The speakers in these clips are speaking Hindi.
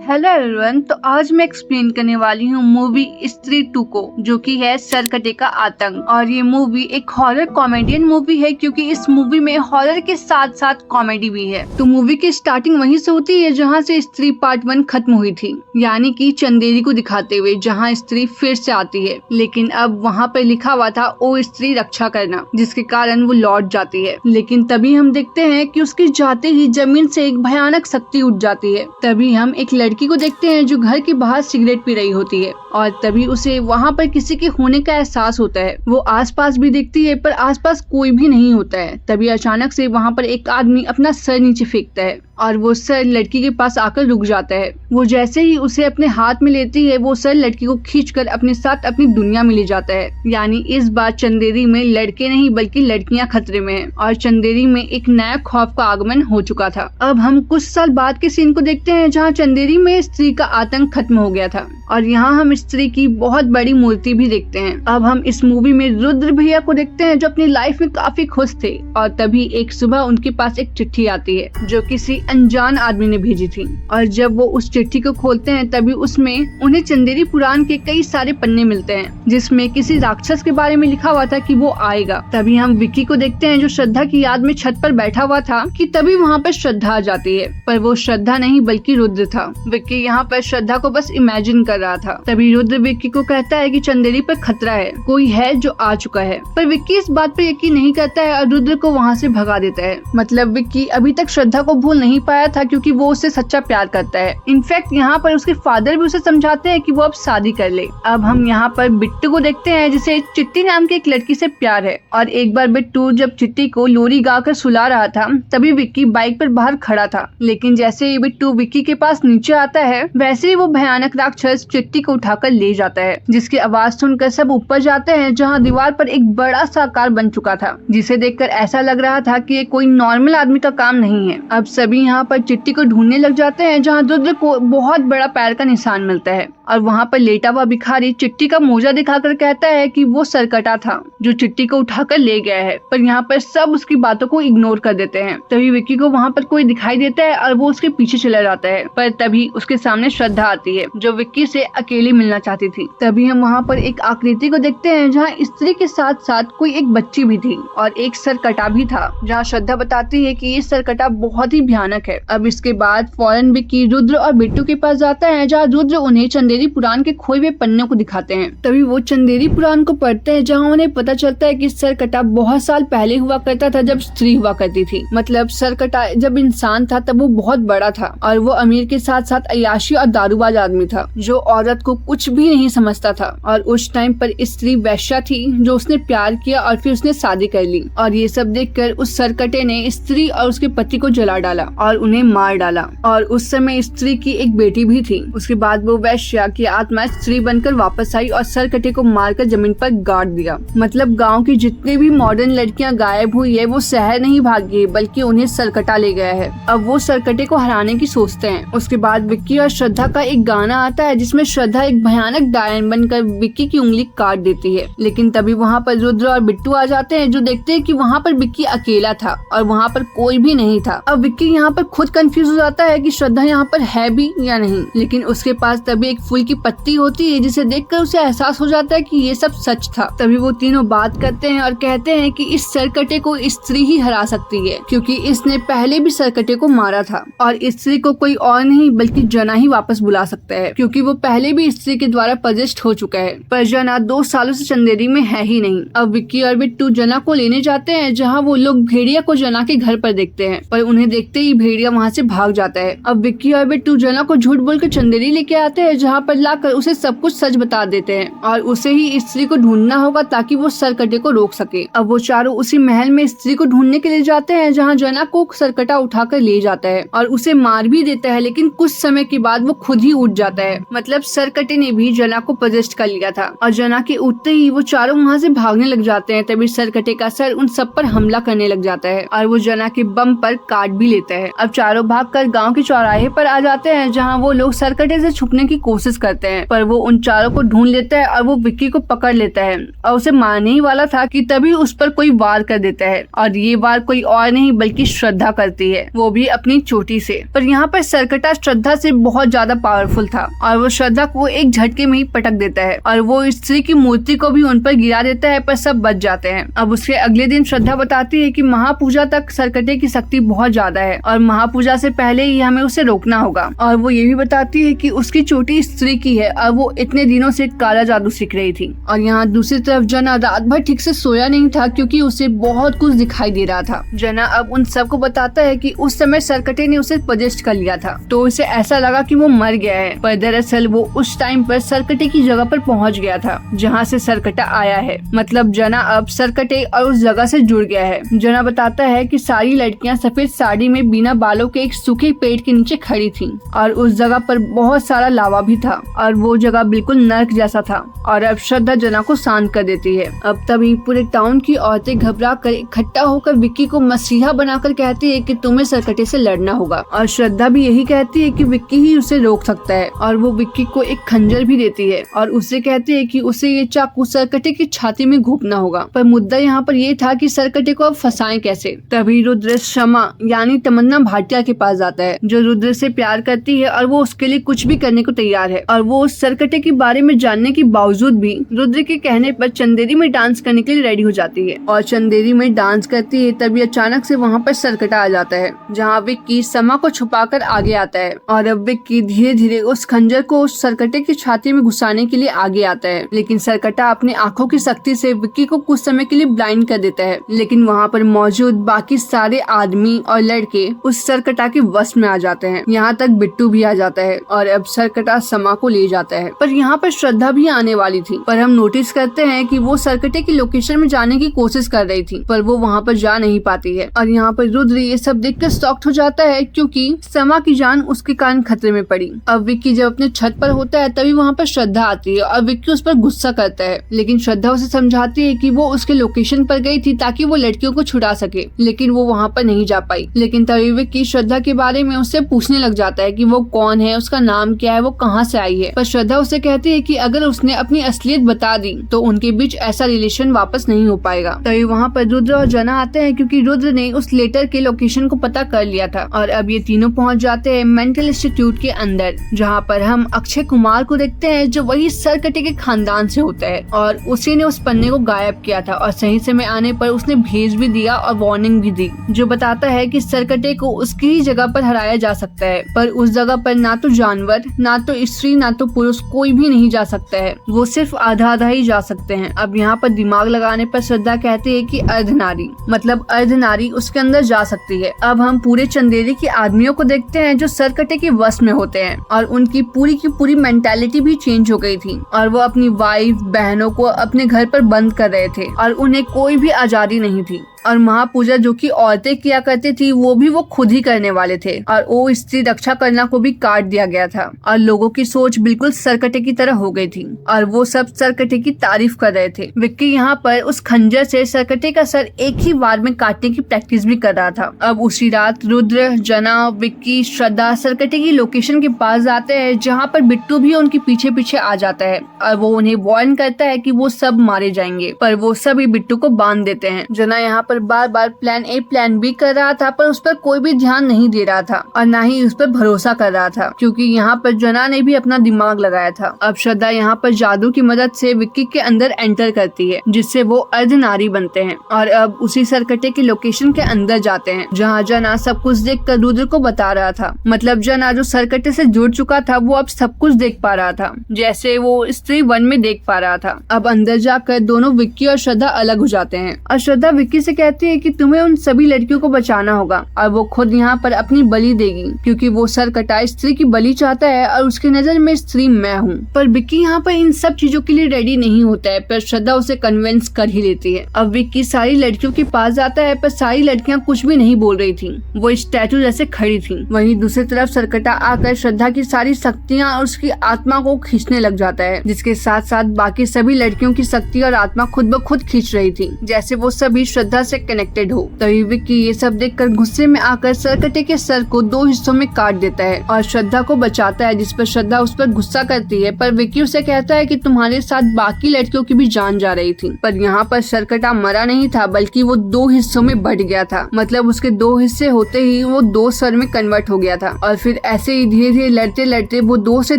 Hello everyone. तो आज मैं एक्सप्लेन करने वाली हूँ मूवी स्त्री 2 को, जो कि है सरकटे का आतंक। और ये मूवी एक हॉरर कॉमेडियन मूवी है, क्योंकि इस मूवी में हॉरर के साथ साथ कॉमेडी भी है। तो मूवी की स्टार्टिंग वहीं से होती है जहाँ से स्त्री पार्ट 1 खत्म हुई थी, यानी कि चंदेरी को दिखाते हुए, जहाँ स्त्री फिर से आती है। लेकिन अब वहाँ पर लिखा हुआ था ओ स्त्री रक्षा करना, जिसके कारण वो लौट जाती है। लेकिन तभी हम देखते हैं कि उसके जाते ही जमीन से एक भयानक शक्ति उठ जाती है। तभी हम एक लड़की को देखते हैं जो घर के बाहर सिगरेट पी रही होती है, और तभी उसे वहाँ पर किसी के होने का एहसास होता है। वो आसपास भी देखती है, पर आसपास कोई भी नहीं होता है। तभी अचानक से वहाँ पर एक आदमी अपना सर नीचे फेंकता है, और वो सर लड़की के पास आकर रुक जाता है। वो जैसे ही उसे अपने हाथ में लेती है, वो सर लड़की को खींचकर अपने साथ अपनी दुनिया में ले जाता है। यानी इस बार चंदेरी में लड़के नहीं बल्कि लड़कियां खतरे में हैं, और चंदेरी में एक नया खौफ का आगमन हो चुका था। अब हम कुछ साल बाद के सीन को देखते हैं, जहाँ चंदेरी में स्त्री का आतंक खत्म हो गया था, और यहाँ हम स्त्री की बहुत बड़ी मूर्ति भी देखते हैं। अब हम इस मूवी में रुद्र भैया को देखते हैं, जो अपनी लाइफ में काफी खुश थे। और तभी एक सुबह उनके पास एक चिट्ठी आती है, जो किसी अनजान आदमी ने भेजी थी। और जब वो उस चिट्ठी को खोलते हैं, तभी उसमें उन्हें चंदेरी पुराण के कई सारे पन्ने मिलते हैं, जिसमें किसी राक्षस के बारे में लिखा हुआ था कि वो आएगा। तभी हम विक्की को देखते हैं, जो श्रद्धा की याद में छत पर बैठा हुआ था, कि तभी वहाँ पर श्रद्धा आ जाती है। पर वो श्रद्धा नहीं बल्कि रुद्र था। विक्की यहाँ पर श्रद्धा को बस इमेजिन कर रहा था। तभी रुद्र विक्की को कहता है कि चंदेरी पर खतरा है, कोई है जो आ चुका है। पर विक्की इस बात पर यकीन नहीं करता है और रुद्र को वहाँ से भगा देता है। मतलब विक्की अभी तक श्रद्धा को भूल नहीं पाया था, क्योंकि वो उससे सच्चा प्यार करता है। इनफैक्ट यहाँ पर उसके फादर भी उसे समझाते हैं कि वो अब शादी कर ले। अब हम यहाँ पर बिट्टू को देखते हैं, जिसे चिट्टी नाम की एक लड़की से प्यार है। और एक बार बिट्टू जब चिट्टी को लोरी गाकर सुला रहा था, तभी विक्की बाइक पर बाहर खड़ा था। लेकिन जैसे ही बिट्टू विक्की के पास नीचे आता है, वैसे ही वो भयानक राक्षस चिट्टी को उठाकर ले जाता है, जिसकी आवाज सुनकर सब ऊपर जाते हैं, जहाँ दीवार पर एक बड़ा सा आकार बन चुका था, जिसे देखकर ऐसा लग रहा था कि ये कोई नॉर्मल आदमी का काम नहीं है। अब सभी यहाँ पर चिट्टी को ढूंढने लग जाते हैं, जहाँ रुद्र को बहुत बड़ा पैर का निशान मिलता है। और वहाँ पर लेटा हुआ भिखारी चिट्टी का मोजा दिखाकर कहता है कि वो सरकटा था, जो चिट्टी को उठाकर ले गया है। पर यहाँ पर सब उसकी बातों को इग्नोर कर देते हैं। तभी विक्की को वहाँ पर कोई दिखाई देता है, और वो उसके पीछे चला जाता है। पर तभी उसके सामने श्रद्धा आती है, जो विक्की से अकेले मिलना चाहती थी। तभी हम वहाँ पर एक आकृति को देखते हैं, जहाँ स्त्री के साथ साथ कोई एक बच्ची भी थी, और एक सरकटा भी था, जहाँ श्रद्धा बताती है कि ये सरकटा बहुत ही भयानक है। अब इसके बाद फौरन विक्की रुद्र और बिट्टू के पास जाता है, जहाँ रुद्र उन्हें चंदेरी पुराण के खोए हुए पन्ने को दिखाते हैं। तभी वो चंदेरी पुराण को पढ़ते हैं, जहाँ उन्हें पता चलता है कि सरकटा बहुत साल पहले हुआ करता था, जब स्त्री हुआ करती थी। मतलब सरकटा जब इंसान था तब वो बहुत बड़ा था, और वो अमीर के साथ साथ अय्याशी और दारूबाज आदमी था, जो औरत को कुछ भी नहीं समझता था। और उस टाइम पर स्त्री वैश्या थी, जो उसने प्यार किया और फिर उसने शादी कर ली। और ये सब देखकर उस सरकटे ने स्त्री और उसके पति को जला डाला और उन्हें मार डाला। और उस समय स्त्री की एक बेटी भी थी। उसके बाद वो वैश्या की आत्मा स्त्री बनकर वापस आई और सरकटे को मारकर जमीन पर गाड़ दिया। मतलब गांव की जितने भी मॉडर्न लड़कियां गायब हुई है, वो शहर नहीं भागी, बल्कि उन्हें सरकटा ले गया है। अब वो सरकटे को हराने की सोचते हैं। उसके बाद विक्की और श्रद्धा का एक गाना आता है, जिसमें श्रद्धा एक भयानक डायन बनकर विक्की की उंगली काट देती है। लेकिन तभी वहाँ पर रुद्र और बिट्टू आ जाते हैं, जो देखते हैं कि वहाँ पर विक्की अकेला था और वहाँ पर कोई भी नहीं था। अब विक्की यहाँ पर खुद कंफ्यूज हो जाता है कि श्रद्धा यहाँ पर है भी या नहीं। लेकिन उसके पास तभी एक फूल की पत्ती होती है, जिसे देखकर उसे एहसास हो जाता है कि ये सब सच था। तभी वो तीनों बात करते हैं और कहते हैं कि इस सरकटे को स्त्री ही हरा सकती है, क्योंकि इसने पहले भी सरकटे को मारा था, और स्त्री को कोई और नहीं बल्कि जना ही वापस बुला सकता है, क्योंकि वो पहले भी स्त्री के द्वारा पजेस्ट हो चुका है। पर जना 2 सालों से चंदेरी में है ही नहीं। अब विक्की और बिट्टू जना को लेने जाते हैं, जहाँ वो लोग भेड़िया को जना के घर पर देखते हैं, पर उन्हें देखते ही भेड़िया वहाँ से भाग जाता है। अब विक्की और बिट्टू जना को झूठ बोलकर चंदेरी लेके आते हैं, जहाँ पर लाकर उसे सब कुछ सच बता देते हैं, और उसे ही स्त्री को ढूंढना होगा ताकि वो सरकटे को रोक सके। अब वो चारों उसी महल में स्त्री को ढूंढने के लिए जाते हैं, जहाँ जना को सरकटा उठाकर ले जाता है और उसे मार भी देता है। लेकिन कुछ समय के बाद वो खुद ही उठ जाता है। मतलब सरकटे ने भी जना को पजेस्ट कर लिया था, और जना के उठते ही वो चारों वहाँ से भागने लग जाते हैं। तभी सरकटे का सर उन सब पर हमला करने लग जाता है, और वो जना के बम पर काट भी लेता है। हैं। अब चारों भागकर गांव के चौराहे पर आ जाते हैं जहां वो लोग सरकटे से छुपने की कोशिश करते हैं, पर वो उन चारों को ढूंढ लेता है और वो विक्की को पकड़ लेता है और उसे मारने ही वाला था कि तभी उस पर कोई वार कर देता है और ये वार कोई और नहीं बल्कि श्रद्धा करती है, वो भी अपनी चोटी से। पर यहाँ पर सरकटा श्रद्धा से बहुत ज्यादा पावरफुल था और वो श्रद्धा को एक झटके में ही पटक देता है और वो स्त्री की मूर्ति को भी उन पर गिरा देता है, पर सब बच जाते हैं। अब उसके अगले दिन श्रद्धा बताती है कि महापूजा तक सरकटे की शक्ति बहुत ज्यादा है और महापूजा से पहले ही हमें उसे रोकना होगा। और वो ये भी बताती है कि उसकी चोटी स्त्री की है और वो इतने दिनों से काला जादू सीख रही थी। और यहाँ दूसरी तरफ जना रात भर ठीक से सोया नहीं था क्योंकि उसे बहुत कुछ दिखाई दे रहा था। जना अब उन सबको बताता है कि उस समय सरकटे ने उसे पजेस्ट कर लिया था, तो उसे ऐसा लगा कि वो मर गया है, पर दरअसल वो उस टाइम पर सरकटे की जगह पर पहुंच गया था जहां से सरकटा आया है। मतलब जना अब सरकटे और उस जगह से जुड़ गया है। जना बताता है कि सारी लड़कियां सफेद साड़ी में बिना बालों के एक सूखे पेड़ के नीचे खड़ी थीं और उस जगह पर बहुत सारा लावा भी था और वो जगह बिल्कुल नर्क जैसा था। और अब श्रद्धा जना को शांत कर देती है। अब तभी पूरे टाउन की औरतें घबरा कर इकट्ठा होकर विक्की को मसीहा बनाकर कहती है कि तुम्हें सरकटे से लड़ना होगा और श्रद्धा भी यही कहती है कि विक्की ही उसे रोक सकता है और वो विक्की को एक खंजर भी देती है और उससे कहती है कि उसे ये चाकू सरकटे की छाती में घोंपना होगा। पर मुद्दा यहाँ पर ये था कि सरकटे को अब फंसाएं कैसे। तभी रुद्र शमा यानी तमन्ना भाटिया के पास जाता है जो रुद्र से प्यार करती है और वो उसके लिए कुछ भी करने को तैयार है। और वो उस सरकटे के बारे में जानने के बावजूद भी रुद्र के कहने पर चंदेरी में डांस करने के लिए रेडी हो जाती है और चंदेरी में डांस करती है। तभी अचानक से वहाँ पर सरकटा आ जाता है जहाँ विक्की समा को छुपाकर आगे आता है और अब विक्की धीरे धीरे उस खंजर को उस सरकटे की छाती में घुसाने के लिए आगे आता है, लेकिन सरकटा अपनी आंखों की शक्ति से विक्की को कुछ समय के लिए ब्लाइंड कर देता है। लेकिन वहाँ पर मौजूद बाकी सारे आदमी और लड़के उस सरकटा के वश में आ जाते हैं। यहाँ तक बिट्टू भी आ जाता है और अब सरकटा समा को ले जाता है। पर यहाँ पर श्रद्धा भी आने वाली थी, पर हम नोटिस करते हैं कि वो सरकटे की लोकेशन में जाने की कोशिश कर रही थी, पर वो वहाँ पर जा नहीं पाती है। और यहाँ पर रुद्र ये सब देखकर शॉक्ड हो जाता है क्योंकि समा की जान उसके कारण खतरे में पड़ी। अब विक्की जब अपने छत पर होता है तभी वहाँ पर श्रद्धा आती है और विक्की उस पर गुस्सा करता है, लेकिन श्रद्धा उसे समझाती है कि वो उसके लोकेशन पर गई थी ताकि वो लड़कियों को छुड़ा सके, लेकिन वो वहाँ पर नहीं जा पाई। लेकिन तभी विक्की श्रद्धा के बारे में उससे पूछने लग जाता है कि वो कौन है, उसका नाम क्या है, वो कहाँ से आई है। पर श्रद्धा उसे कहती है कि अगर उसने अपनी असलियत बता दी तो उनके बीच ऐसा रिलेशन वापस नहीं हो पाएगा। तभी वहाँ पर रुद्र और जना आते हैं क्योंकि रुद्र ने उस लेटर के लोकेशन को पता कर लिया था और अब ये तीनों पहुँच जाते हैं मेंटल इंस्टीट्यूट के अंदर, जहाँ पर हम अक्षय कुमार को देखते हैं जो वही सरकटे के खानदान से होता है और उसी ने उस पन्ने को गायब किया था और सही समय आने पर उसने भेज भी दिया और वार्निंग भी दी, जो बताता है कि सरकटे को उसकी ही जगह पर हराया जा सकता है। पर उस जगह पर ना तो जानवर, ना तो स्त्री, ना तो पुरुष कोई भी नहीं जा सकता है, वो सिर्फ आधा आधा ही जा सकते हैं। अब यहाँ पर दिमाग लगाने पर श्रद्धा कहती है कि अर्धनारी मतलब अर्धनारी उसके अंदर जा सकती है। अब हम पूरे चंदेरी के आदमियों को देखते हैं जो सरकटे के वश में होते हैं और उनकी पूरी की पूरी मेंटालिटी भी चेंज हो गई थी और वो अपनी वाइफ बहनों को अपने घर पर बंद कर रहे थे और उन्हें कोई भी आजादी नहीं थी। और महापूजा जो कि औरतें किया करती थी वो भी वो खुद ही करने वाले थे और वो स्त्री रक्षा करना को भी काट दिया गया था और लोगों की सोच बिल्कुल सरकटे की तरह हो गई थी और वो सब सरकटे की तारीफ कर रहे थे। विक्की यहाँ पर उस खंजर से सरकटे का सर एक ही बार में काटने की प्रैक्टिस भी कर रहा था। अब उसी रात रुद्र, जना, विक्की, श्रद्धा सरकटे की लोकेशन के पास जाते हैं जहाँ पर बिट्टू भी उनके पीछे पीछे आ जाता है और वो उन्हें वार्न करता है कि वो सब मारे जाएंगे, पर वो सभी बिट्टू को बांध देते हैं। जना यहाँ पर बार बार प्लान ए प्लान बी कर रहा था, पर उस पर कोई भी ध्यान नहीं दे रहा था और न ही उस पर भरोसा कर रहा था क्योंकि यहाँ पर जना ने भी अपना दिमाग लगाया था। अब श्रद्धा यहाँ पर जादू की मदद से विक्की के अंदर एंटर करती है जिससे वो अर्धनारी बनते हैं और अब उसी सरकटे के लोकेशन के अंदर जाते हैं जहाँ जना सब कुछ देख कर रुद्र को बता रहा था। मतलब जना जो सरकटे से जुड़ चुका था वो अब सब कुछ देख पा रहा था जैसे वो स्त्री 1 में देख पा रहा था। अब अंदर जाकर दोनों विक्की और श्रद्धा अलग हो जाते हैं और श्रद्धा विक्की से कहती है कि तुम्हें उन सभी लड़कियों को बचाना होगा और वो खुद यहाँ पर अपनी बलि देगी क्योंकि वो सरकटा स्त्री की बलि चाहता है और उसकी नजर में स्त्री मैं हूँ। पर विक्की यहाँ पर इन सब चीजों के लिए रेडी नहीं होता है, पर श्रद्धा उसे कन्विंस कर ही लेती है। अब विक्की सारी लड़कियों के पास जाता है पर सारी लड़कियाँ कुछ भी नहीं बोल रही थी, वो स्टैचू जैसे खड़ी थी। वहीं दूसरी तरफ सरकटा आकर श्रद्धा की सारी शक्तियाँ और उसकी आत्मा को खींचने लग जाता है, जिसके साथ साथ बाकी सभी लड़कियों की शक्ति और आत्मा खुद ब खुद खींच रही थी, जैसे वो सभी श्रद्धा से कनेक्टेड हो। तभी विक्की ये सब देखकर गुस्से में आकर सरकटे के सर को 2 हिस्सों में काट देता है और श्रद्धा को बचाता है, जिस पर श्रद्धा उस पर गुस्सा करती है। पर विक्की उसे कहता है कि तुम्हारे साथ बाकी लड़कियों की भी जान जा रही थी। पर यहाँ पर सरकटा मरा नहीं था, बल्कि वो 2 हिस्सों में बढ़ गया था। मतलब उसके 2 हिस्से होते ही वो 2 सर में कन्वर्ट हो गया था और फिर ऐसे ही धीरे धीरे लड़ते लड़ते वो 2 से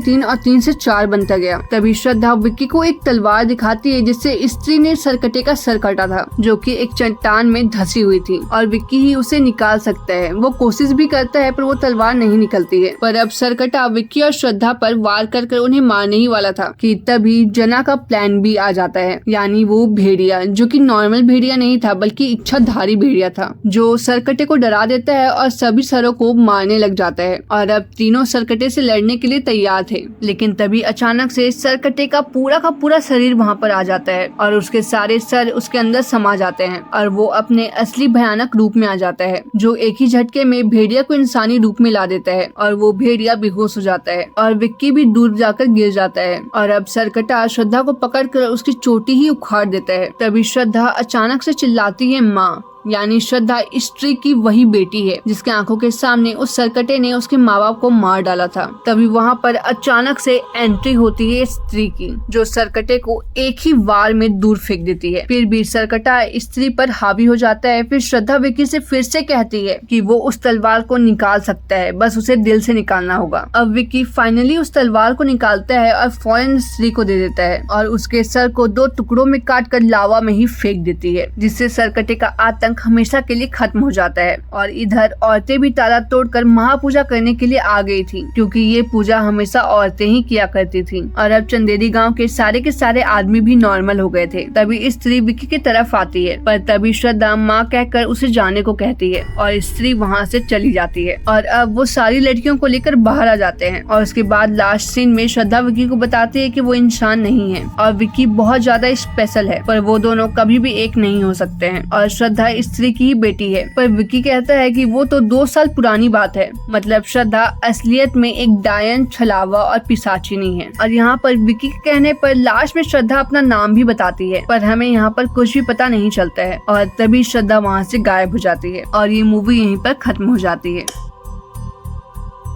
3 और 3 से 4 बनता गया। तभी श्रद्धा विक्की को एक तलवार दिखाती है जिससे स्त्री ने सरकटे का सर काटा था, जो कि एक चट्टान में धसी हुई थी और विक्की ही उसे निकाल सकता है। वो कोशिश भी करता है पर वो तलवार नहीं निकलती है। पर अब सरकटा विक्की और श्रद्धा पर वार कर उन्हें मारने ही वाला था कि तभी जना का प्लान भी आ जाता है, यानी वो भेड़िया, जो कि नॉर्मल भेड़िया नहीं था बल्कि इच्छाधारी भेड़िया था, जो सरकटे को डरा देता है और सभी सरों को मारने लग जाता है। और अब तीनों सरकटे से लड़ने के लिए तैयार थे, लेकिन तभी अचानक से सरकटे का पूरा शरीर वहाँ पर आ जाता है और उसके सारे सर उसके अंदर समा जाते हैं और वो अपने असली भयानक रूप में आ जाता है, जो एक ही झटके में भेड़िया को इंसानी रूप में ला देता है और वो भेड़िया बेहोश हो जाता है और विक्की भी दूर जाकर गिर जाता है। और अब सरकटा श्रद्धा को पकड़कर उसकी चोटी ही उखाड़ देता है। तभी श्रद्धा अचानक से चिल्लाती है, माँ, यानी श्रद्धा स्त्री की वही बेटी है जिसके आंखों के सामने उस सरकटे ने उसके माँ बाप को मार डाला था। तभी वहाँ पर अचानक से एंट्री होती है स्त्री की, जो सरकटे को एक ही वार में दूर फेंक देती है। फिर भी सरकटा स्त्री पर हावी हो जाता है। फिर श्रद्धा विक्की से फिर से कहती है कि वो उस तलवार को निकाल सकता है, बस उसे दिल से निकालना होगा। अब विक्की फाइनली उस तलवार को निकालता है और फौरन स्त्री को दे देता है और उसके सर को 2 टुकड़ों में काट कर लावा में ही फेंक देती है, जिससे सरकटे का आतंक हमेशा के लिए खत्म हो जाता है। और इधर औरतें भी ताला तोड़कर महापूजा करने के लिए आ गई थी, क्योंकि ये पूजा हमेशा औरतें ही किया करती थी। और अब चंदेरी गांव के सारे आदमी भी नॉर्मल हो गए थे। तभी स्त्री विक्की की तरफ आती है, पर तभी श्रद्धा माँ कहकर उसे जाने को कहती है और स्त्री वहाँ से चली जाती है। और अब वो सारी लड़कियों को लेकर बाहर आ जाते हैं और उसके बाद लास्ट सीन में श्रद्धा विक्की को बताती है कि वो इंसान नहीं है और विक्की बहुत ज्यादा स्पेशल है, पर वो दोनों कभी भी एक नहीं हो सकते हैं और श्रद्धा स्त्री की ही बेटी है। पर विक्की कहता है कि वो तो 2 साल पुरानी बात है। मतलब श्रद्धा असलियत में एक डायन, छलावा और पिशाचिनी है। और यहाँ पर विक्की के कहने पर लास्ट में श्रद्धा अपना नाम भी बताती है, पर हमें यहाँ पर कुछ भी पता नहीं चलता है और तभी श्रद्धा वहाँ से गायब हो जाती है और ये मूवी यहीं पर खत्म हो जाती है।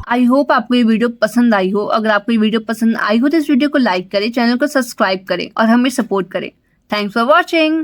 आई होप आपको ये वीडियो पसंद आई हो। अगर आपको ये वीडियो पसंद आई हो तो इस वीडियो को लाइक करें, चैनल को सब्सक्राइब करें और हमें सपोर्ट करें। Thanks for watching.